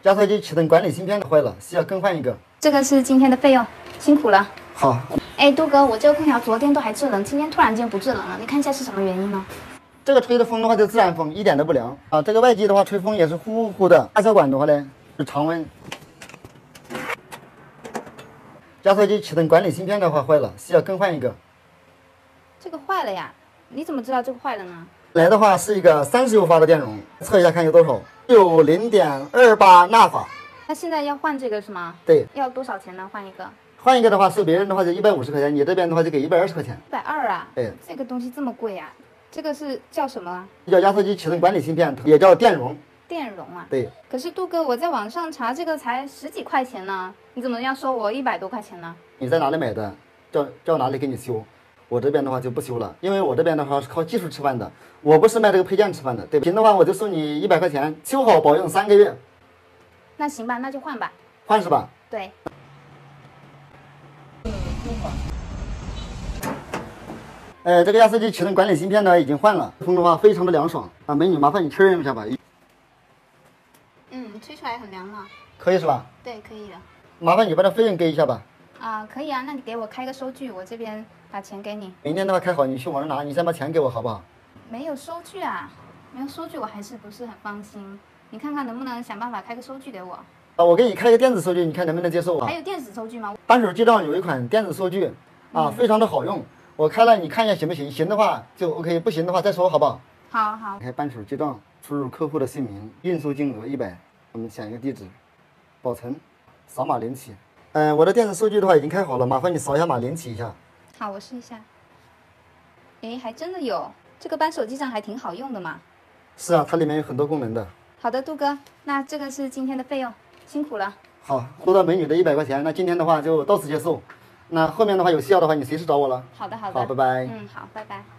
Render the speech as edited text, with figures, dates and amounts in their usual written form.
加速机启动管理芯片坏了，需要更换一个。这个是今天的费用，辛苦了。好。哎，杜哥，我这个空调昨天都还制冷，今天突然间不制冷了，你看一下是什么原因呢？这个吹的风的话就自然风，一点都不凉啊。这个外机的话吹风也是呼呼呼的。加小管的话呢是常温。加速机启动管理芯片的话坏了，需要更换一个。这个坏了呀？你怎么知道这个坏了呢？来的话是一个30伏发的电容，测一下看有多少，有0.28纳法。那现在要换这个是吗？对。要多少钱呢？换一个？换一个的话，是别人的话就150块钱，你这边的话就给120块钱。120啊？对。这个东西这么贵啊？这个是叫什么啊？叫压缩机启动管理芯片，也叫电容。电容啊？对。可是杜哥，我在网上查这个才10几块钱呢，你怎么要收我100多块钱呢？你在哪里买的？叫哪里给你修？我这边的话就不修了，因为我这边的话是靠技术吃饭的，我不是卖这个配件吃饭的。对，行的话我就收你100块钱，修好保用3个月。那行吧，那就换吧。换是吧？对。这个压缩机启动管理芯片呢已经换了，风的话非常的凉爽啊，美女麻烦你确认一下吧。吹出来很凉了。可以是吧？对，可以的。麻烦你把这费用给一下吧。可以啊，那你给我开个收据，我这边把钱给你。明天的话开好，你去网上拿，你先把钱给我好不好？没有收据啊，没有收据我还是不是很放心，你看看能不能想办法开个收据给我。我给你开个电子收据，你看能不能接受啊？还有电子收据吗？单手记账有一款电子收据非常的好用，我开了你看一下行不行？行的话就 OK， 不行的话再说好不好？好。开扳手记账，输入客户的姓名，运输金额100，我们选一个地址，保存，扫码领取。我的电子收据的话已经开好了，麻烦你扫一下码领取一下。好，我试一下。哎，还真的有，这个扳手记账还挺好用的嘛。是啊，它里面有很多功能的。好的，杜哥，那这个是今天的费用，辛苦了。好，收到美女的100块钱，那今天的话就到此结束。那后面的话有需要的话，你随时找我了。好的。好，拜拜。好，拜拜。